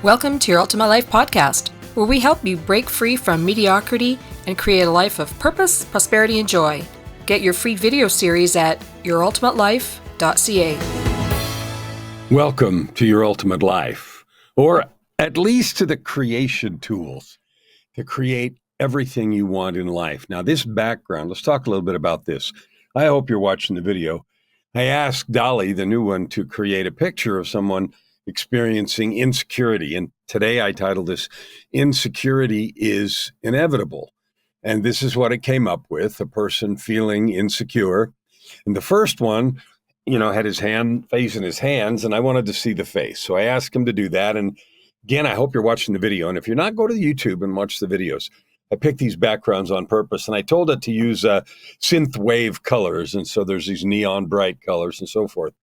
Welcome to Your Ultimate Life podcast, where we help you break free from mediocrity and create a life of purpose, prosperity, and joy. Get your free video series at yourultimatelife.ca. Welcome to Your Ultimate Life, or at least to the creation tools to create everything you want in life. Now, this background, let's talk a little bit about this. I hope you're watching the video. I asked Dolly, the new one, to create a picture of someone experiencing insecurity. And today I titled this, Insecurity is Inevitable. And this is what it came up with, a person feeling insecure. And the first one, had his face in his hands, and I wanted to see the face. So I asked him to do that. And again, I hope you're watching the video. And if you're not, go to YouTube and watch the videos. I picked these backgrounds on purpose, and I told it to use synth wave colors. And so there's these neon bright colors and so forth.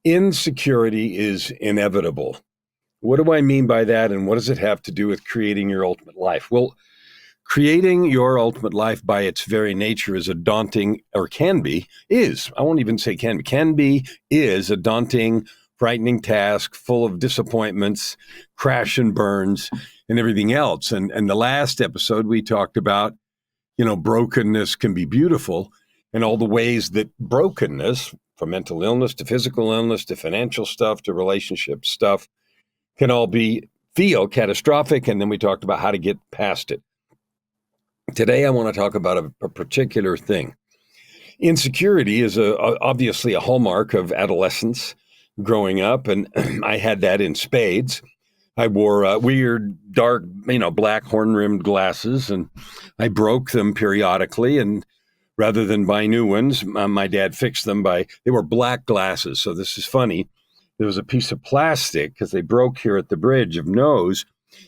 Insecurity is inevitable. What do I mean by that, and what does it have to do with creating your ultimate life? Well, creating your ultimate life by its very nature is a daunting, or I won't even say is a daunting, frightening task full of disappointments, crash and burns, and everything else. And the last episode, we talked about, brokenness can be beautiful, and all the ways that brokenness, from mental illness to physical illness to financial stuff to relationship stuff, can all feel catastrophic. And then we talked about how to get past it. Today, I want to talk about a particular thing. Insecurity is obviously a hallmark of adolescence growing up, and I had that in spades. I wore weird, dark, black horn-rimmed glasses, and I broke them periodically, and rather than buy new ones, my dad fixed them they were black glasses. So this is funny. There was a piece of plastic, because they broke here at the bridge of nose.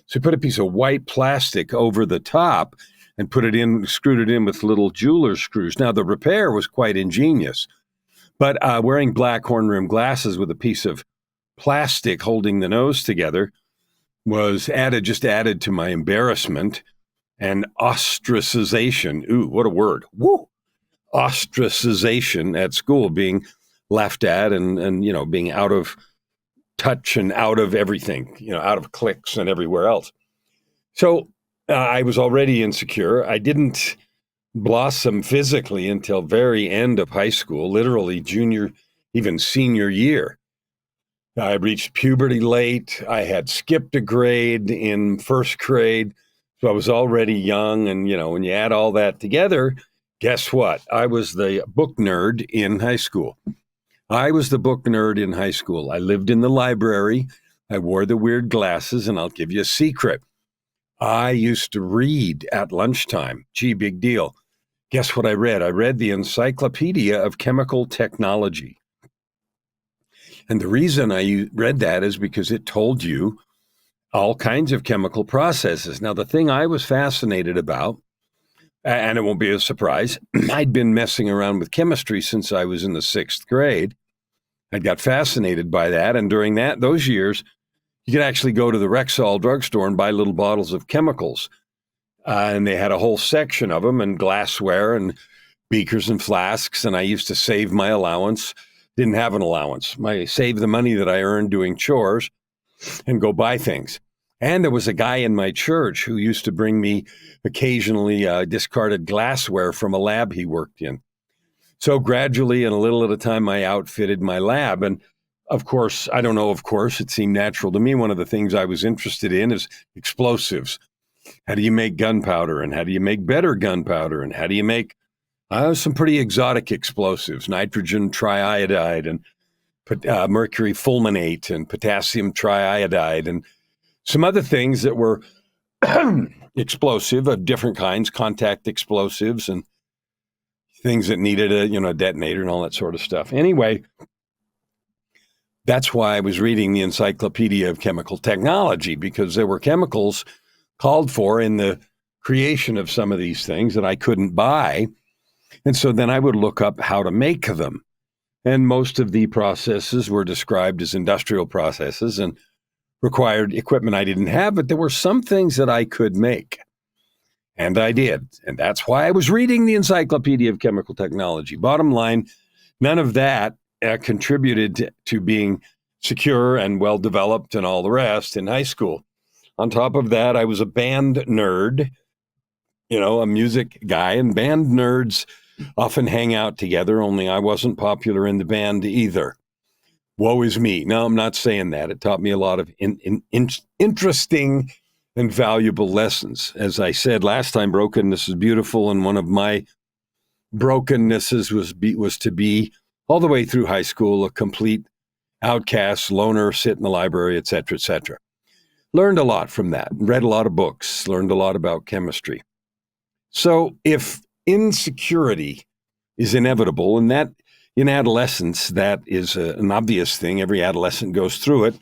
So he put a piece of white plastic over the top and screwed it in with little jeweler's screws. Now, the repair was quite ingenious, but wearing black horn-rimmed glasses with a piece of plastic holding the nose together was added to my embarrassment and ostracization. Ooh, what a word. Woo! Ostracization at school, being laughed at and being out of touch and out of everything, out of cliques and everywhere else. So I was already insecure. I didn't blossom physically until very end of high school, literally junior, even senior year. I reached puberty late. I had skipped a grade in first grade. So I was already young. And, when you add all that together, guess what? I was the book nerd in high school. I lived in the library. I wore the weird glasses, and I'll give you a secret. I used to read at lunchtime. Gee, big deal. Guess what I read? I read the Encyclopedia of Chemical Technology. And the reason I read that is because it told you all kinds of chemical processes. Now, the thing I was fascinated about, and it won't be a surprise, I'd been messing around with chemistry since I was in the 6th grade. I got fascinated by that. And during those years, you could actually go to the Rexall drugstore and buy little bottles of chemicals. And they had a whole section of them, and glassware and beakers and flasks. And I used to save my allowance. Didn't have an allowance. I saved the money that I earned doing chores and go buy things. And there was a guy in my church who used to bring me occasionally discarded glassware from a lab he worked in. So gradually and a little at a time, I outfitted my lab. And of course, it seemed natural to me. One of the things I was interested in is explosives. How do you make gunpowder, and how do you make better gunpowder, and how do you make some pretty exotic explosives, nitrogen triiodide and mercury fulminate and potassium triiodide and some other things that were explosive of different kinds, contact explosives and things that needed a detonator and all that sort of stuff. Anyway, that's why I was reading the Encyclopedia of Chemical Technology, because there were chemicals called for in the creation of some of these things that I couldn't buy. And so then I would look up how to make them. And most of the processes were described as industrial processes and required equipment I didn't have, but there were some things that I could make. And I did. And that's why I was reading the Encyclopedia of Chemical Technology. Bottom line, none of that contributed to being secure and well-developed and all the rest in high school. On top of that, I was a band nerd, a music guy, and band nerds often hang out together, only I wasn't popular in the band either. Woe is me. No, I'm not saying that. It taught me a lot of interesting and valuable lessons. As I said last time, brokenness is beautiful, and one of my brokennesses was to be, all the way through high school, a complete outcast, loner, sit in the library, et cetera, et cetera. Learned a lot from that, read a lot of books, learned a lot about chemistry. So if insecurity is inevitable, and that in adolescence, that is an obvious thing. Every adolescent goes through it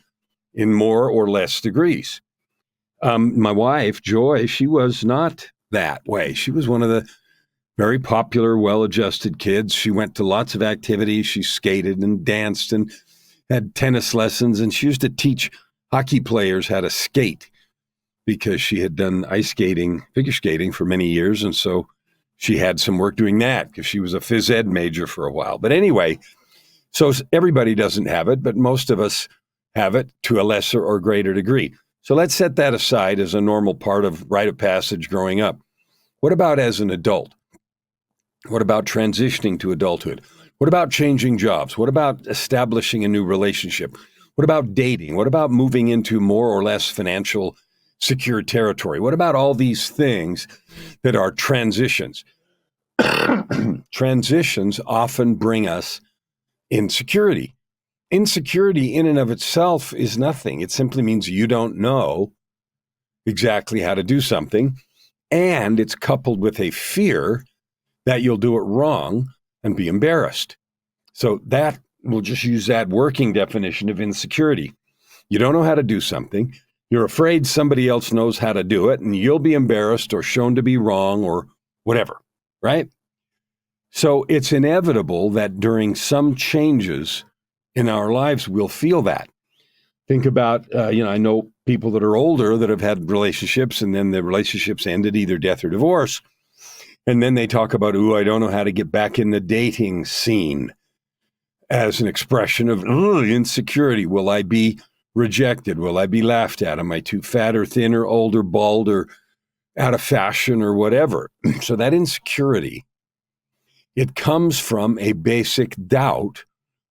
in more or less degrees. My wife, Joy, she was not that way. She was one of the very popular, well-adjusted kids. She went to lots of activities. She skated and danced and had tennis lessons. And she used to teach hockey players how to skate because she had done ice skating, figure skating for many years. And so she had some work doing that because she was a phys ed major for a while. But anyway, so everybody doesn't have it, but most of us have it to a lesser or greater degree. So let's set that aside as a normal part of rite of passage growing up. What about as an adult? What about transitioning to adulthood? What about changing jobs? What about establishing a new relationship? What about dating? What about moving into more or less financial secure territory? What about all these things that are transitions? Transitions often bring us insecurity. Insecurity in and of itself is nothing. It simply means you don't know exactly how to do something, and it's coupled with a fear that you'll do it wrong and be embarrassed. So that, we'll just use that working definition of insecurity. You don't know how to do something. You're afraid somebody else knows how to do it, and you'll be embarrassed or shown to be wrong or whatever, right? So it's inevitable that during some changes in our lives, we'll feel that. Think about, I know people that are older that have had relationships, and then the relationships ended, either death or divorce. And then they talk about, I don't know how to get back in the dating scene, as an expression of insecurity. Will I be rejected? Will I be laughed at? Am I too fat or thin or old or bald or out of fashion or whatever? So that insecurity, it comes from a basic doubt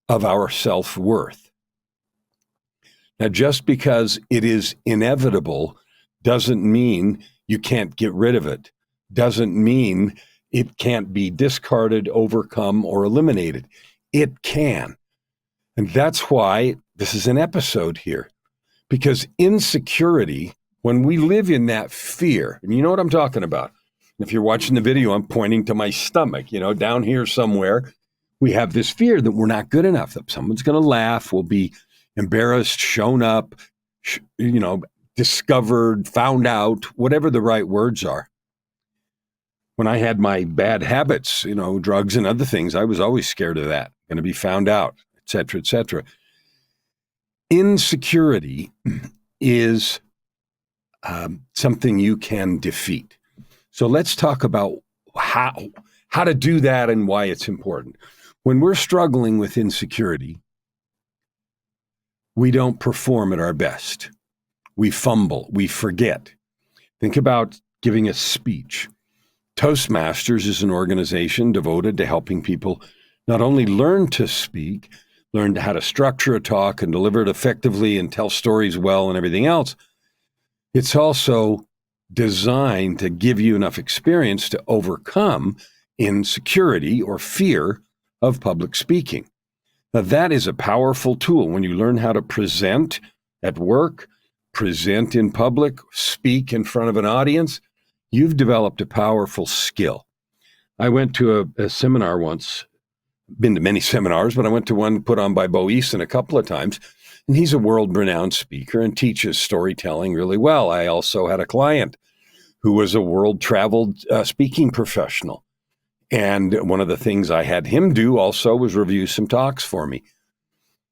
of our self-worth. Now, just because it is inevitable doesn't mean you can't get rid of it, doesn't mean it can't be discarded, overcome, or eliminated. It can. And that's why this is an episode here, because insecurity, when we live in that fear, and you know what I'm talking about. If you're watching the video, I'm pointing to my stomach, down here somewhere. We have this fear that we're not good enough, that someone's going to laugh, we'll be embarrassed, shown up, discovered, found out, whatever the right words are. When I had my bad habits, drugs and other things, I was always scared of that, going to be found out, et cetera, et cetera. Insecurity is something you can defeat. So let's talk about how to do that and why it's important. When we're struggling with insecurity, we don't perform at our best. We fumble, we forget. Think about giving a speech. Toastmasters is an organization devoted to helping people not only learn to speak, learn how to structure a talk and deliver it effectively and tell stories well and everything else. It's also designed to give you enough experience to overcome insecurity or fear of public speaking. Now, that is a powerful tool when you learn how to present at work, present in public, speak in front of an audience. You've developed a powerful skill. I went to a seminar once, been to many seminars, but I went to one put on by Bo Easton a couple of times, and he's a world-renowned speaker and teaches storytelling really well. I also had a client who was a world-traveled speaking professional. And one of the things I had him do also was review some talks for me.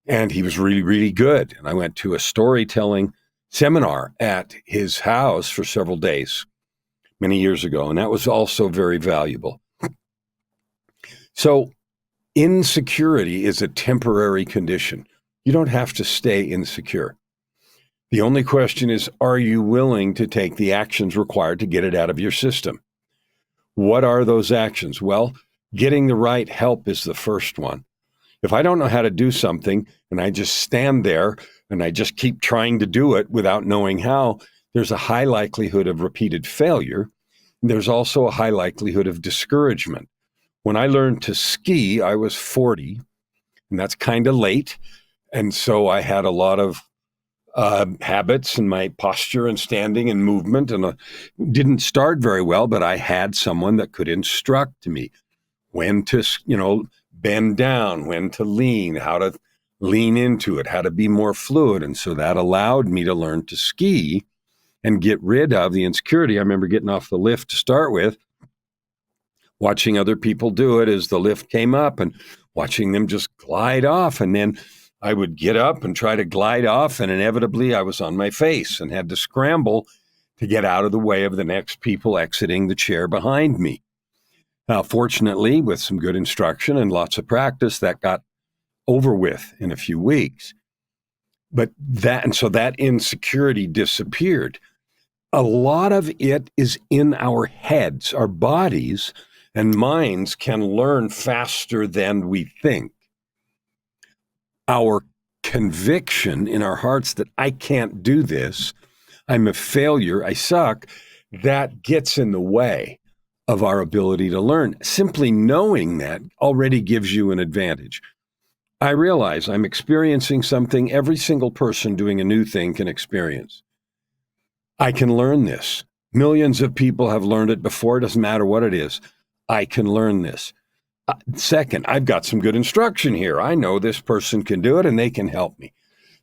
And he was really, really good. And I went to a storytelling seminar at his house for several days many years ago. And that was also very valuable. So insecurity is a temporary condition. You don't have to stay insecure. The only question is, are you willing to take the actions required to get it out of your system? What are those actions? Well, getting the right help is the first one. If I don't know how to do something and I just stand there and I just keep trying to do it without knowing how, there's a high likelihood of repeated failure. There's also a high likelihood of discouragement. When I learned to ski, I was 40, and that's kind of late. And so I had a lot of habits in my posture and standing and movement, and didn't start very well, but I had someone that could instruct me when to, bend down, when to lean, how to lean into it, how to be more fluid. And so that allowed me to learn to ski and get rid of the insecurity. I remember getting off the lift to start with, watching other people do it as the lift came up and watching them just glide off. And then I would get up and try to glide off, and inevitably I was on my face and had to scramble to get out of the way of the next people exiting the chair behind me. Now, fortunately, with some good instruction and lots of practice, that got over with in a few weeks. So that insecurity disappeared. A lot of it is in our heads. Our bodies and minds can learn faster than we think. Our conviction in our hearts that I can't do this, I'm a failure, I suck, that gets in the way of our ability to learn. Simply knowing that already gives you an advantage. I realize I'm experiencing something every single person doing a new thing can experience. I can learn this. Millions of people have learned it before. It doesn't matter what it is. I can learn this. Second, I've got some good instruction here. I know this person can do it and they can help me.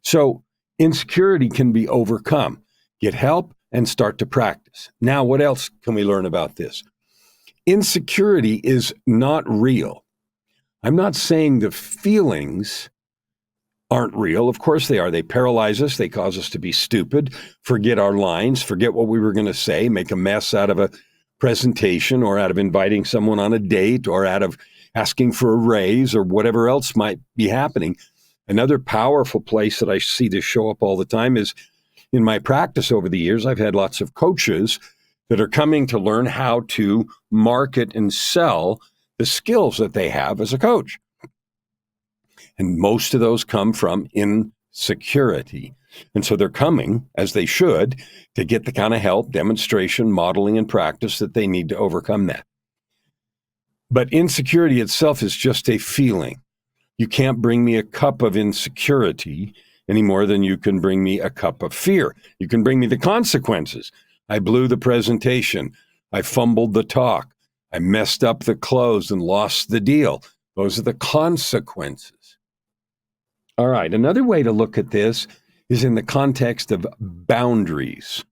So insecurity can be overcome. Get help and start to practice. Now, what else can we learn about this? Insecurity is not real. I'm not saying the feelings aren't real. Of course they are. They paralyze us. They cause us to be stupid, forget our lines, forget what we were going to say, make a mess out of a presentation or out of inviting someone on a date or out of asking for a raise or whatever else might be happening. Another powerful place that I see this show up all the time is in my practice over the years. I've had lots of coaches that are coming to learn how to market and sell the skills that they have as a coach. And most of those come from insecurity. And so they're coming, as they should, to get the kind of help, demonstration, modeling, and practice that they need to overcome that. But insecurity itself is just a feeling. You can't bring me a cup of insecurity any more than you can bring me a cup of fear. You can bring me the consequences. I blew the presentation. I fumbled the talk. I messed up the close and lost the deal. Those are the consequences. All right, another way to look at this is in the context of boundaries.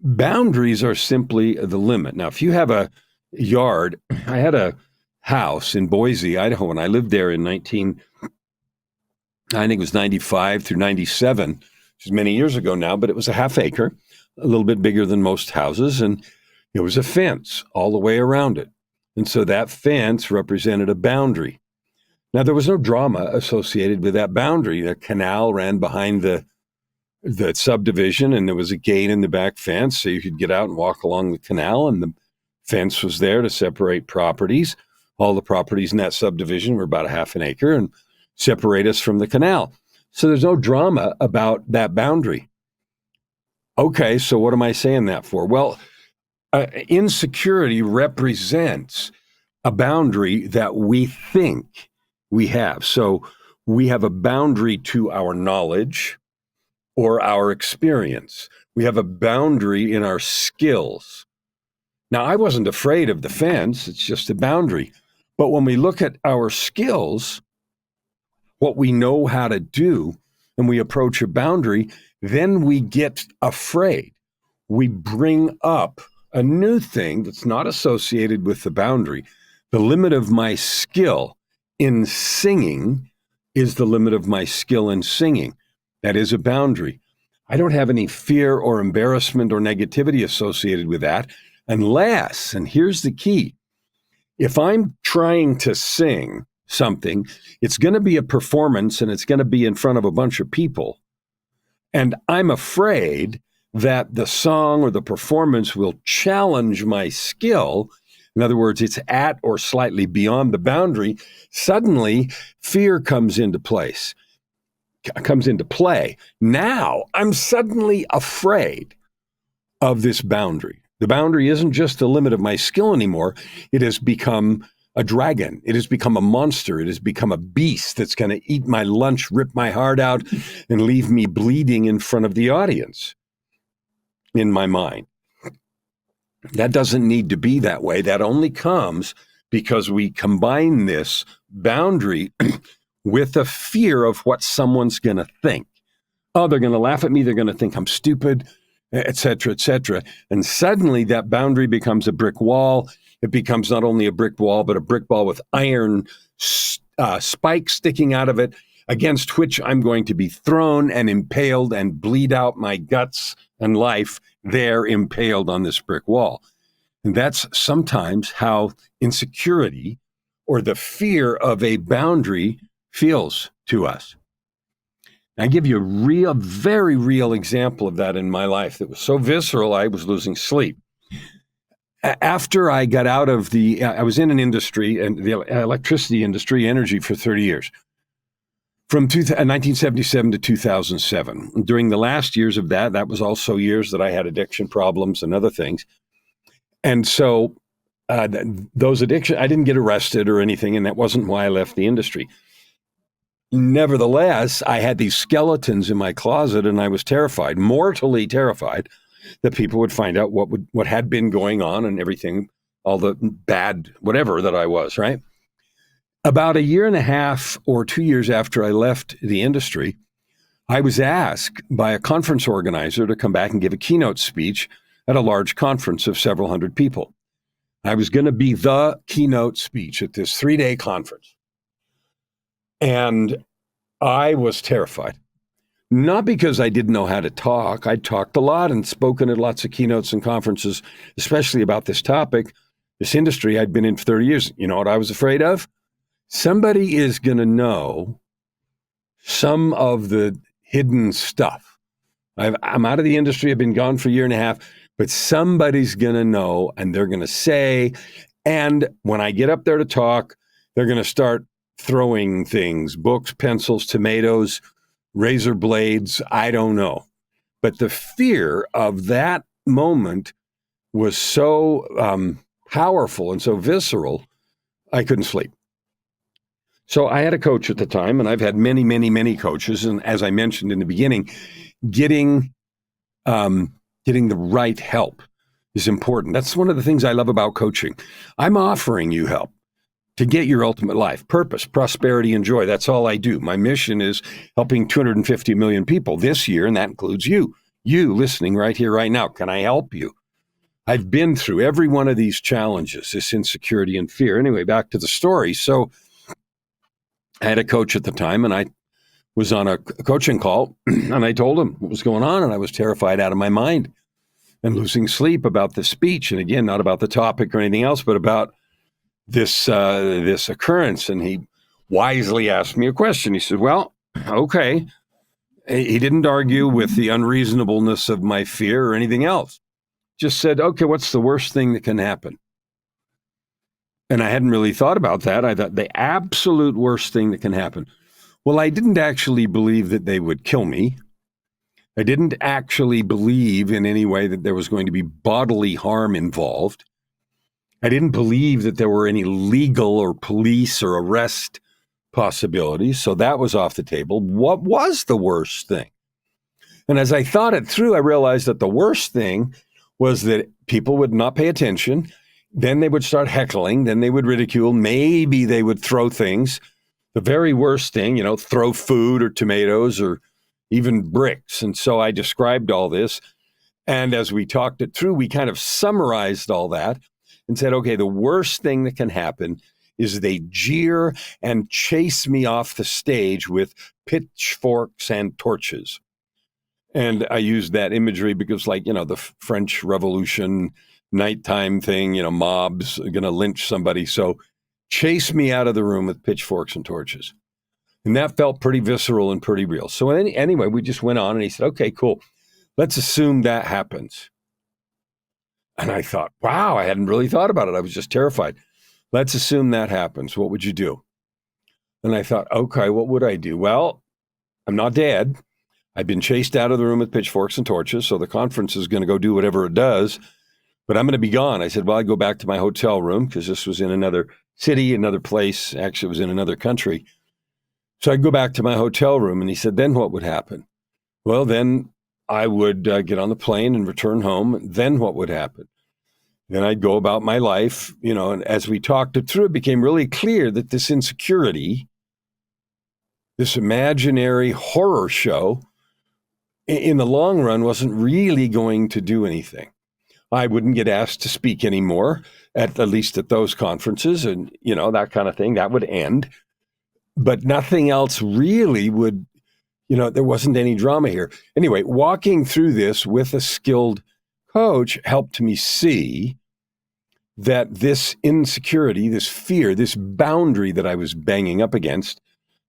Boundaries are simply the limit. Now, if you have a yard, I had a house in Boise, Idaho, and I lived there in I think it was 95 through 97, which is many years ago now, but it was a half acre, a little bit bigger than most houses, and it was a fence all the way around it. And so that fence represented a boundary. Now, there was no drama associated with that boundary. The canal ran behind the subdivision, and there was a gate in the back fence, so you could get out and walk along the canal, and the fence was there to separate properties. All the properties in that subdivision were about a half an acre and separate us from the canal. So there's no drama about that boundary. Okay, so what am I saying that for? Well, insecurity represents a boundary that we think we have. So we have a boundary to our knowledge or our experience. We have a boundary in our skills. Now, I wasn't afraid of the fence. It's just a boundary. But when we look at our skills, what we know how to do, and we approach a boundary, then we get afraid. We bring up a new thing that's not associated with the boundary. The limit of my skill in singing is the limit of my skill in singing. That is a boundary. I don't have any fear or embarrassment or negativity associated with that unless, and here's the key, if I'm trying to sing something. It's going to be a performance, and it's going to be in front of a bunch of people. And I'm afraid that the song or the performance will challenge my skill. In other words, it's at or slightly beyond the boundary. Suddenly, fear comes into play. Now, I'm suddenly afraid of this boundary. The boundary isn't just the limit of my skill anymore. It has become a dragon. It has become a monster. It has become a beast that's going to eat my lunch, rip my heart out, and leave me bleeding in front of the audience in my mind. That doesn't need to be that way. That only comes because we combine this boundary with a fear of what someone's going to think. Oh, they're going to laugh at me. They're going to think I'm stupid, et cetera, et cetera. And suddenly that boundary becomes a brick wall. It becomes not only a brick wall, but a brick wall with iron spikes sticking out of it, against which I'm going to be thrown and impaled and bleed out my guts and life there impaled on this brick wall. And that's sometimes how insecurity or the fear of a boundary feels to us. I give you a very real example of that in my life that was so visceral, I was losing sleep. After I got out of I was in an industry, and the electricity industry, energy, for 30 years. From 1977 to 2007. During the last years of that was also years that I had addiction problems and other things. And so those addictions, I didn't get arrested or anything, and that wasn't why I left the industry. Nevertheless, I had these skeletons in my closet, and I was terrified, mortally terrified, that people would find out what had been going on and everything, all the bad whatever that I was, right? About a year and a half or 2 years after I left the industry, I was asked by a conference organizer to come back and give a keynote speech at a large conference of several hundred people. I was going to be the keynote speech at this 3-day conference. And I was terrified. Not because I didn't know how to talk. I'd talked a lot and spoken at lots of keynotes and conferences, especially about this topic, this industry I'd been in for 30 years. You know what I was afraid of? Somebody is going to know some of the hidden stuff. I'm out of the industry. I've been gone for a year and a half, but somebody's going to know, and they're going to say, and when I get up there to talk, they're going to start throwing things, books, pencils, tomatoes, razor blades, I don't know. But the fear of that moment was so powerful and so visceral, I couldn't sleep. So I had a coach at the time, and I've had many, many, many coaches. And as I mentioned in the beginning, getting the right help is important. That's one of the things I love about coaching. I'm offering you help to get your ultimate life, purpose, prosperity, and joy. That's all I do. My mission is helping 250 million people this year, and that includes you listening right here, right now. Can I help you? I've been through every one of these challenges, this insecurity and fear. Anyway, back to the story. So I had a coach at the time, and I was on a coaching call, and I told him what was going on, and I was terrified out of my mind and losing sleep about the speech. And again, not about the topic or anything else, but about this occurrence. And he wisely asked me a question. He said, well, okay. He didn't argue with the unreasonableness of my fear or anything else. Just said, okay, what's the worst thing that can happen? And I hadn't really thought about that. I thought the absolute worst thing that can happen. Well, I didn't actually believe that they would kill me. I didn't actually believe in any way that there was going to be bodily harm involved. I didn't believe that there were any legal or police or arrest possibilities. So that was off the table. What was the worst thing? And as I thought it through, I realized that the worst thing was that people would not pay attention. Then they would start heckling. Then they would ridicule. Maybe they would throw things. The very worst thing, throw food or tomatoes or even bricks. And so I described all this. And as we talked it through, we kind of summarized all that and said, okay, the worst thing that can happen is they jeer and chase me off the stage with pitchforks and torches. And I used that imagery because, the French Revolution nighttime thing, mobs are going to lynch somebody. So chase me out of the room with pitchforks and torches. And that felt pretty visceral and pretty real. So anyway, we just went on and he said, okay, cool. Let's assume that happens. And I thought, wow, I hadn't really thought about it. I was just terrified. Let's assume that happens. What would you do? And I thought, okay, what would I do? Well, I'm not dead. I've been chased out of the room with pitchforks and torches, so the conference is going to go do whatever it does, but I'm going to be gone. I said, well, I'd go back to my hotel room because this was in another city, another place. Actually, it was in another country. So I'd go back to my hotel room, and he said, then what would happen? Well, then I would get on the plane and return home. Then what would happen? Then I'd go about my life, and as we talked it through, it became really clear that this insecurity, this imaginary horror show, in the long run, wasn't really going to do anything. I wouldn't get asked to speak anymore, at least at those conferences, and, that kind of thing. That would end. But nothing else really would, there wasn't any drama here. Anyway, walking through this with a skilled coach helped me see that this insecurity, this fear, this boundary that I was banging up against,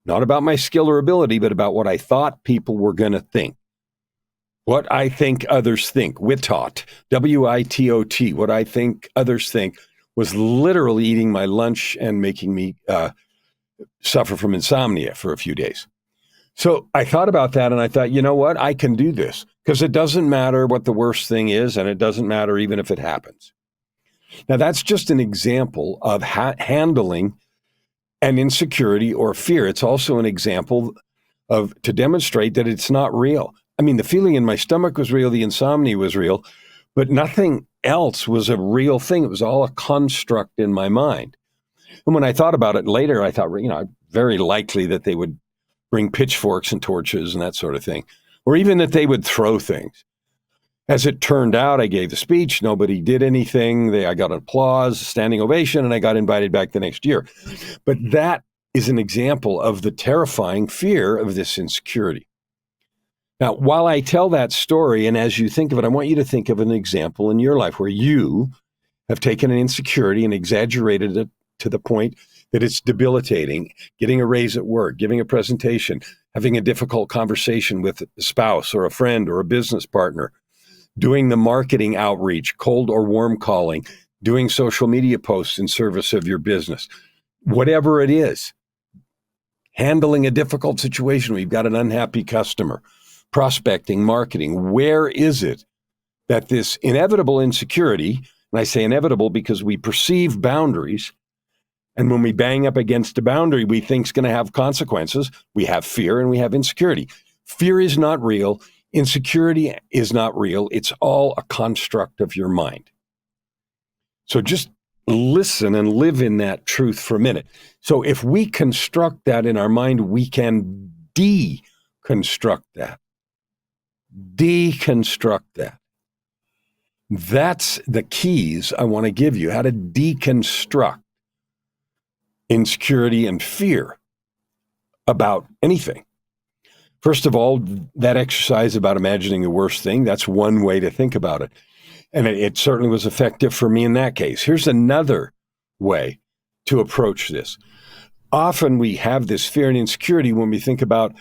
not about my skill or ability, but about what I thought people were going to think. What I think others think, WITOT, W-I-T-O-T, what I think others think, was literally eating my lunch and making me suffer from insomnia for a few days. So I thought about that and I thought, you know what, I can do this because it doesn't matter what the worst thing is and it doesn't matter even if it happens. Now that's just an example of handling an insecurity or fear. It's also an example to demonstrate that it's not real. I mean, the feeling in my stomach was real, the insomnia was real, but nothing else was a real thing. It was all a construct in my mind. And when I thought about it later, I thought, very likely that they would bring pitchforks and torches and that sort of thing, or even that they would throw things. As it turned out, I gave the speech. Nobody did anything. I got applause, standing ovation, and I got invited back the next year. But that is an example of the terrifying fear of this insecurity. Now, while I tell that story, and as you think of it, I want you to think of an example in your life where you have taken an insecurity and exaggerated it to the point that it's debilitating, getting a raise at work, giving a presentation, having a difficult conversation with a spouse or a friend or a business partner, doing the marketing outreach, cold or warm calling, doing social media posts in service of your business, whatever it is, handling a difficult situation where you've got an unhappy customer, prospecting, marketing. Where is it that this inevitable insecurity, and I say inevitable because we perceive boundaries, and when we bang up against a boundary we think is going to have consequences, we have fear and we have insecurity. Fear is not real. Insecurity is not real. It's all a construct of your mind. So just listen and live in that truth for a minute. So if we construct that in our mind, we can deconstruct that. Deconstruct that. That's the keys I want to give you, how to deconstruct insecurity and fear about anything. First of all, that exercise about imagining the worst thing, that's one way to think about it. And it certainly was effective for me in that case. Here's another way to approach this. Often we have this fear and insecurity when we think about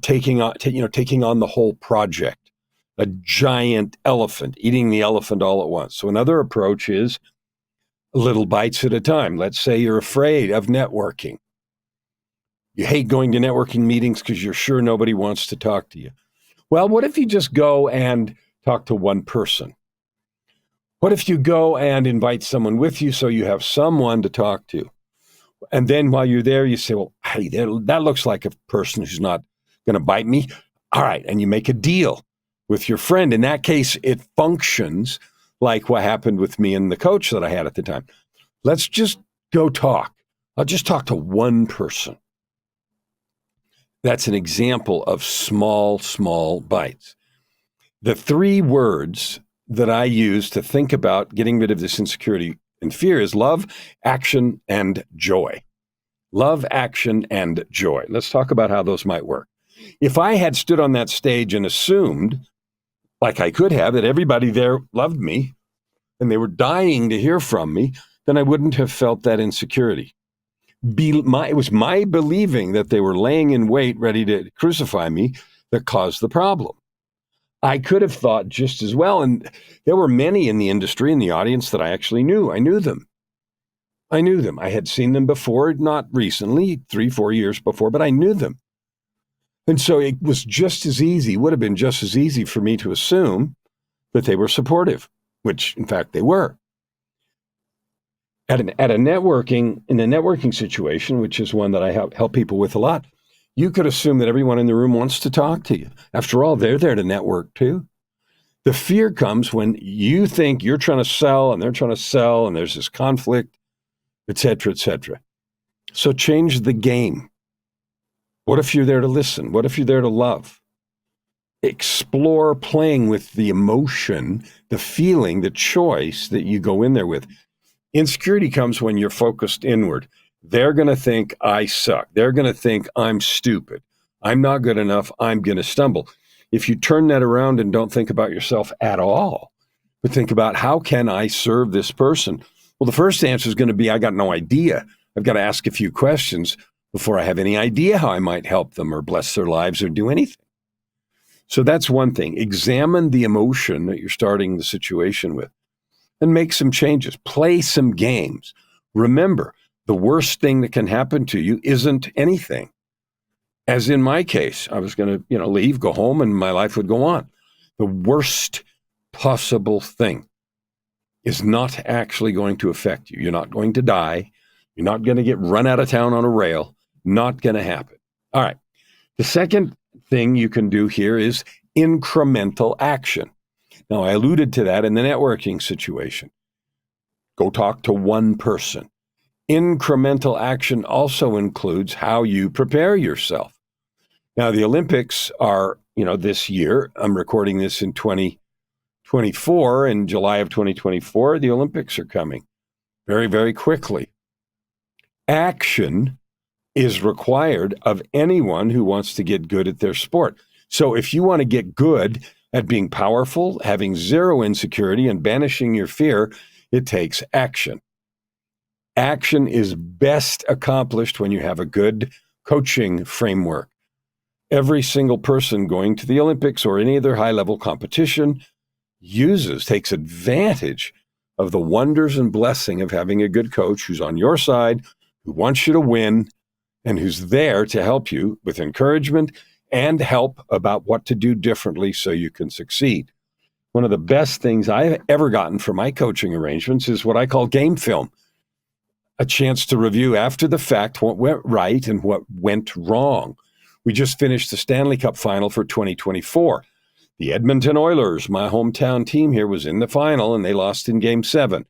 taking on the whole project, a giant elephant, eating the elephant all at once. So another approach is little bites at a time. Let's say you're afraid of networking. You hate going to networking meetings because you're sure nobody wants to talk to you. Well, what if you just go and talk to one person? What if you go and invite someone with you so you have someone to talk to? And then while you're there, you say, well, hey, that looks like a person who's not going to bite me. All right. And you make a deal with your friend. In that case, it functions like what happened with me and the coach that I had at the time. Let's just go talk. I'll just talk to one person. That's an example of small bites. The three words that I use to think about getting rid of this insecurity and fear is love, action, and joy. Love, action, and joy. Let's talk about how those might work. If I had stood on that stage and assumed, like I could have, that everybody there loved me and they were dying to hear from me, then I wouldn't have felt that insecurity. It was my believing that they were laying in wait, ready to crucify me, that caused the problem. I could have thought just as well. And there were many in the industry, in the audience, that I actually knew. I knew them. I had seen them before, not recently, 3-4 years before, but I knew them. And so it was just as easy, would have been just as easy for me to assume that they were supportive, which in fact they were. In a networking situation, which is one that I help people with a lot, you could assume that everyone in the room wants to talk to you. After all, they're there to network too. The fear comes when you think you're trying to sell and they're trying to sell and there's this conflict, et cetera, et cetera. So change the game. What if you're there to listen? What if you're there to love? Explore playing with the emotion, the feeling, the choice that you go in there with. Insecurity comes when you're focused inward. They're going to think I suck. They're going to think I'm stupid. I'm not good enough. I'm going to stumble. If you turn that around and don't think about yourself at all, but think about how can I serve this person? Well, the first answer is going to be, I got no idea. I've got to ask a few questions before I have any idea how I might help them or bless their lives or do anything. So that's one thing. Examine the emotion that you're starting the situation with and make some changes. Play some games. Remember, the worst thing that can happen to you isn't anything. As in my case, I was going to, leave, go home, and my life would go on. The worst possible thing is not actually going to affect you. You're not going to die. You're not going to get run out of town on a rail. Not going to happen. All right. The second thing you can do here is incremental action. Now, I alluded to that in the networking situation. Go talk to one person. Incremental action also includes how you prepare yourself. Now, the Olympics are, this year. I'm recording this in 2024. In July of 2024, the Olympics are coming very, very quickly. Action is required of anyone who wants to get good at their sport. So if you want to get good at being powerful, having zero insecurity, and banishing your fear, it takes action. Action is best accomplished when you have a good coaching framework. Every single person going to the Olympics or any other high-level competition takes advantage of the wonders and blessing of having a good coach who's on your side, who wants you to win, and who's there to help you with encouragement and help about what to do differently so you can succeed. One of the best things I've ever gotten from my coaching arrangements is what I call game film, a chance to review after the fact what went right and what went wrong. We just finished the Stanley Cup final for 2024. The Edmonton Oilers, my hometown team here, was in the final and they lost in Game 7.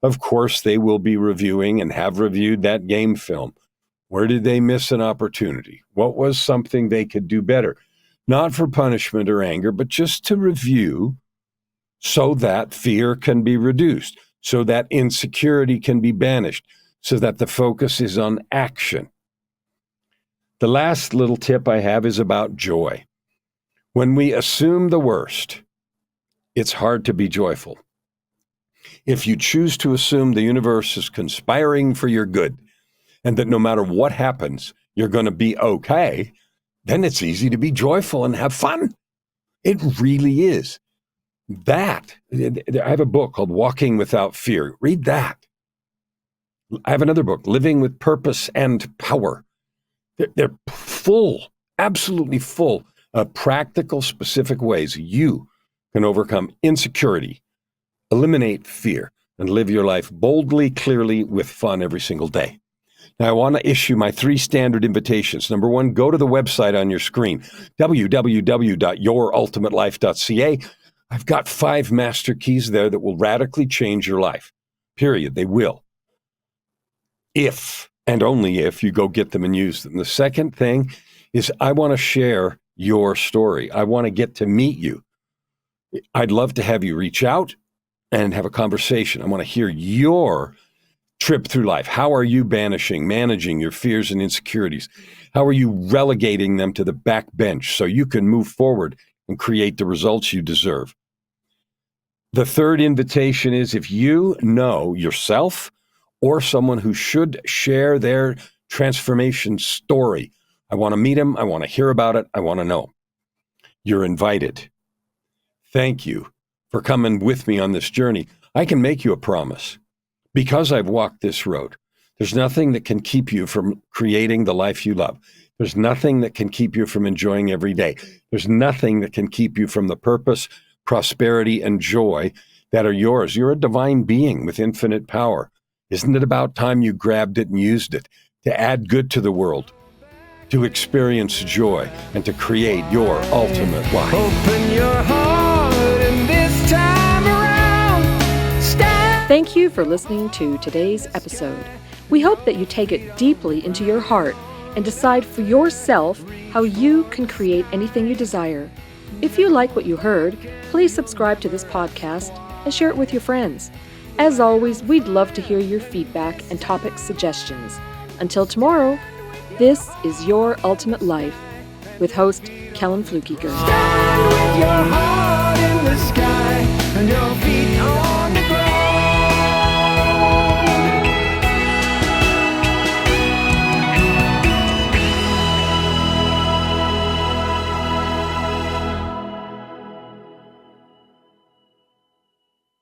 Of course, they will be reviewing and have reviewed that game film. Where did they miss an opportunity? What was something they could do better? Not for punishment or anger, but just to review so that fear can be reduced, so that insecurity can be banished, so that the focus is on action. The last little tip I have is about joy. When we assume the worst, it's hard to be joyful. If you choose to assume the universe is conspiring for your good and that no matter what happens, you're going to be okay, then it's easy to be joyful and have fun. It really is. I have a book called Walking Without Fear. Read that. I have another book, Living with Purpose and Power. They're full, absolutely full of practical, specific ways you can overcome insecurity, eliminate fear, and live your life boldly, clearly, with fun every single day. Now, I want to issue my 3 standard invitations. Number 1, go to the website on your screen, www.yourultimatelife.ca. I've got 5 master keys there that will radically change your life. Period. They will. If and only if you go get them and use them. The second thing is I want to share your story. I want to get to meet you. I'd love to have you reach out and have a conversation. I want to hear your trip through life. How are you managing your fears and insecurities? How are you relegating them to the back bench so you can move forward and create the results you deserve? The third invitation is if you know yourself or someone who should share their transformation story. I want to meet him. I want to hear about it. I want to know. You're invited. Thank you for coming with me on this journey. I can make you a promise. Because I've walked this road, there's nothing that can keep you from creating the life you love. There's nothing that can keep you from enjoying every day. There's nothing that can keep you from the purpose, prosperity, and joy that are yours. You're a divine being with infinite power. Isn't it about time you grabbed it and used it to add good to the world, to experience joy, and to create your ultimate life? Open your heart and this time around, stand. Thank you for listening to today's episode. We hope that you take it deeply into your heart and decide for yourself how you can create anything you desire. If you like what you heard, please subscribe to this podcast and share it with your friends. As always, we'd love to hear your feedback and topic suggestions. Until tomorrow, this is Your Ultimate Life with host Kellan Fluckiger. Stand with your heart.